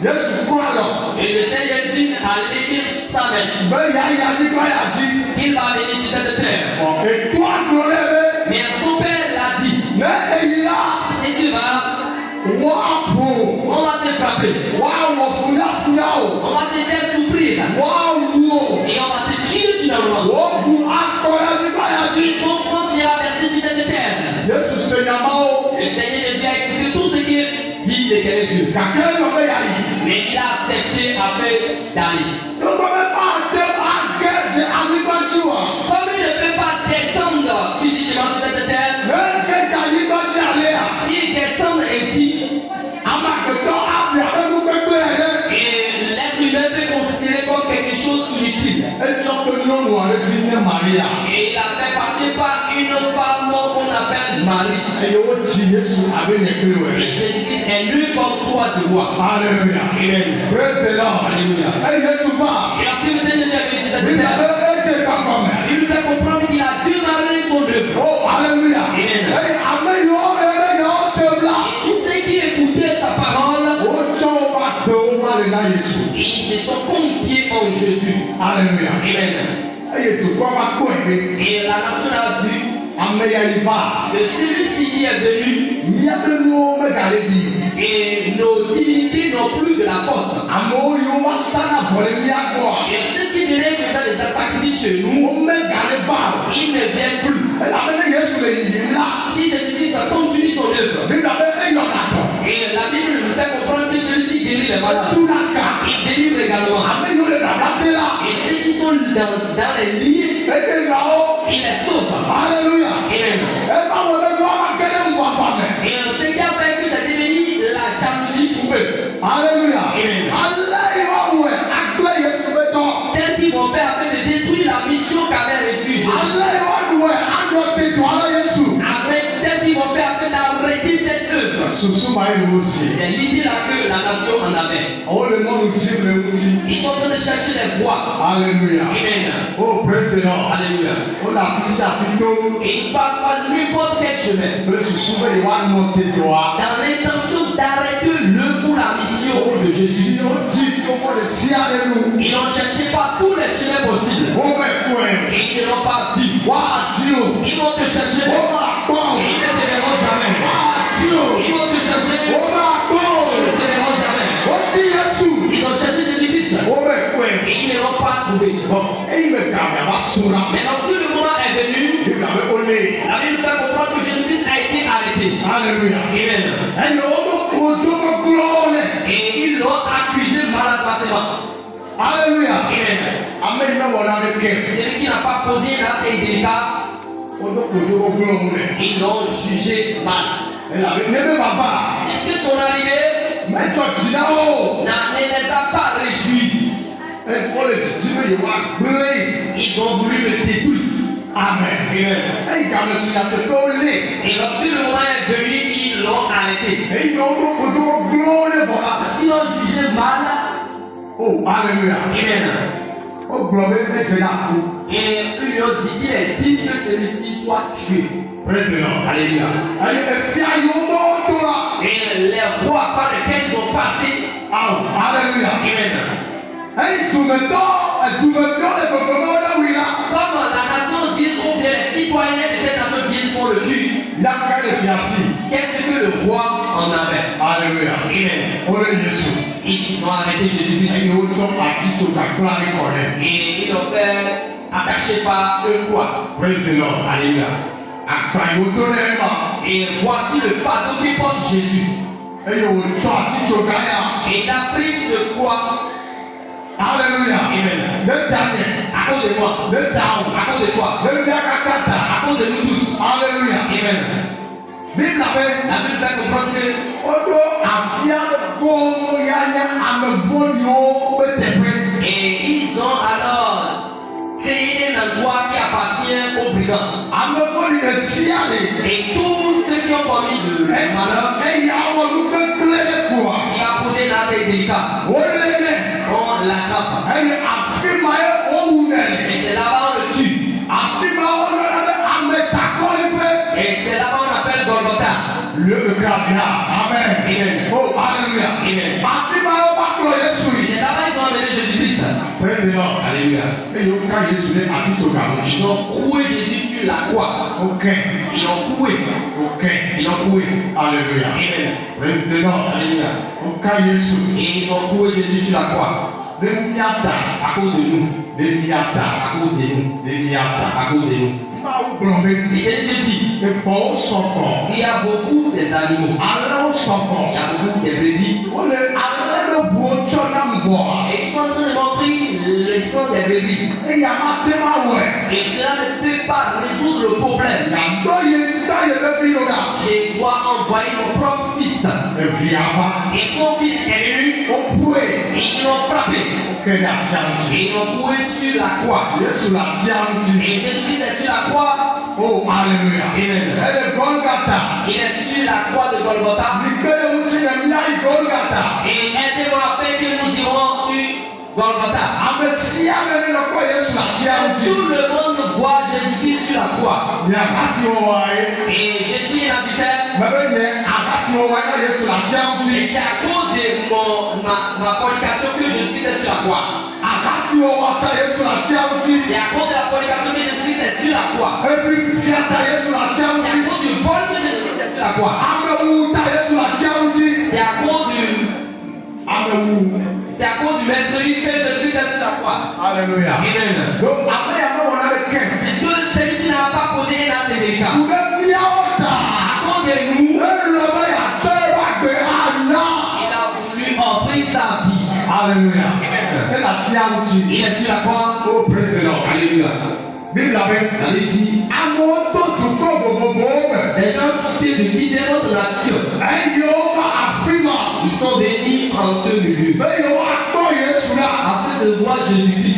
Et le Seigneur Jésus a levé sa main. Il va venir sur cette terre. Mais son père l'a dit. Si tu vas, on va te frapper. On va te faire souffrir. Et on va te tuer finalement. Et ton sang sera versé sur cette terre. Le Seigneur Jésus a écouté tout ce qu'il dit l'Éternel Dieu. Mais il a accepté après d'aller. Comme il ne peut pas descendre physiquement sur cette terre, s'il descend ainsi, et l'être humain peut considérer comme quelque chose inutile. Et il a fait passer par une femme qu'on appelle Marie. Et Jésus-Christ est nu comme toi tu vois. Alléluia. Amen. Praise the Lord. Alléluia. Et Jésus va. Et lorsque le Seigneur a vu cette terre, il nous fait comprendre qu'il a démarré son œuvre. Oh, Alléluia. Amen. Et tous ceux qui écoutaient sa parole, ils se sont confiés en Jésus. Alléluia. Amen. Et la nation a vu que celui-ci est venu et nos divinités n'ont plus de la force. Et ceux qui venaient faire des sacrifices chez nous, ils ne viennent plus. Si Jésus-Christ continue son œuvre, et la Bible nous fait comprendre que celui-ci guérit les malades, il délivre également. Et ceux qui sont dans les lits, il les sauve. Alléluia. Amen. Et ce qui a fait que ça devenu la jalousie pour eux. Alléluia. Amen. Tel qu'ils vont faire afin de détruire la mission qu'avait reçue Jésus. Tel qu'ils vont faire afin d'arrêter cette œuvre. C'est l'idée là que la nation en avait. Ils sont en train de chercher les voies. Alléluia. Amen. Oh, praise the Lord. Alléluia. Et ils passent par n'importe quel chemin. Dans l'intention d'arrêter le pour la mission de Jésus. Ils ont cherché par tous les chemins possibles. Et ils ne l'ont pas vu. Ils vont te chercher. Et ils ne te verront jamais. Ils vont te chercher. Ils ne te verront jamais. Ils ont cherché Jésus-Christ. Et ils ne l'ont pas trouvé. Mais lorsque le moment est venu, la Bible fait comprendre que Jésus-Christ a été arrêté. Alléluia. Amen. Et ils l'ont accusé maladroitement. Alléluia. Amen. Celui qui n'a pas posé un acte indélicat, ils l'ont jugé mal. Est-ce que son arrivée ne les a pas réjouis? Ils ont voulu le détruire. Amen. Amen. Et lorsque le moment est venu, ils l'ont arrêté. Parce qu'ils l'ont jugé mal. Oh, Alléluia. Amen. Et ils lui ont dit qu'il est digne que celui-ci soit tué. Praise the Lord. Alléluia. Et les rois par lesquels ils ont passé. Alléluia. Amen. Comme la nation dit, ou bien les citoyens de cette nation disent qu'on le tue. Qu'est-ce que le roi en avait? Alléluia. Amen. Ils ont arrêté Jésus-Christ. Et ils l'ont fait attacher par eux quoi? Praise the Lord. Alléluia. Et voici le fardeau qui porte Jésus. Et il a pris ce quoi? Alléluia. Amen. À cause de moi. À cause de toi. À cause de nous tous. Alléluia. Amen. La Bible fait comprendre que et ils ont alors créé un endroit qui appartient aux brigands. Et tous ceux qui ont commis de malheur, il a posé un acte délicat. On l'attrape. Et c'est là-bas on le tue. Et c'est là-bas on appelle Golgotha. Amen. Amen. Oh, Alléluia. Amen. the Lord. Alléluia. Et yo ka Yesu ne atito ga mo. Ils ont cloué Jésus sur la croix. OK. Ils l'ont cloué. OK. Ils l'ont cloué. Alléluia. Amen. Praise the Lord. Alléluia. O ka Yesu. Et ils ont cloué Jésus sur la croix. De miata. À cause de nous. De miata. À cause de nous. De miata. À cause de nous. Ma o blomé. Et il te dit, E po soko. il y a beaucoup des animaux. Alors soko. Il y a beaucoup des brebis. O le alors le bo chona mbo. Et ils sont en train de montrer le sang des brebis. E ya ma te ma we. Et cela ne peut pas résoudre le problème. Ya do ye le fi yo ga. Je dois envoyer mon propre fils. E fi ava. Et son fils est venu. O pue. Et ils l'ont frappé. Que la chanti. Et ils l'ont cloué sur la croix. Yesu la chanti. Et Jésus-Christ est sur la croix. Oh, alléluia. Amen. Elle est Golgotha. Il est sur la croix de Golgotha. Libérez vous de miai Golgotha. Et aidez-moi à faire que nous irons sur Golgotha. Amesia mene na kwa Yesu la chanti. Tout le monde voit Jésus-Christ sur la croix. Ya kasi o wae. Et je suis un invité. Bebe ne akasi o wae na Yesu la Et chanti. c'est à cause de ma fornication que Jésus-Christ est sur la croix. Akasi o wae Yesu la chanti. C'est à cause de la fornication que Jésus-Christ est sur la croix. Efi fiata Yesu la C'est à chanti. cause du vol que Jésus-Christ est sur la croix. Amewu ta Yesu la chanti. C'est à cause du Amewu. C'est à cause du meurtrier que Jésus-Christ est sur la croix. Alléluia. Amen. Donc après ya no wana le ken. Puisque celui-ci n'a pas causé un acte délicat. Vous me miaota. À cause de nous, il a voulu offrir sa vie. Alléluia. Amen. Il est sur la croix. Oh, praise the Lord. Alléluia. Bible La Bible dit, les gens ont été de différentes nations. Ils sont venus en ce milieu afin de voir Jésus-Christ.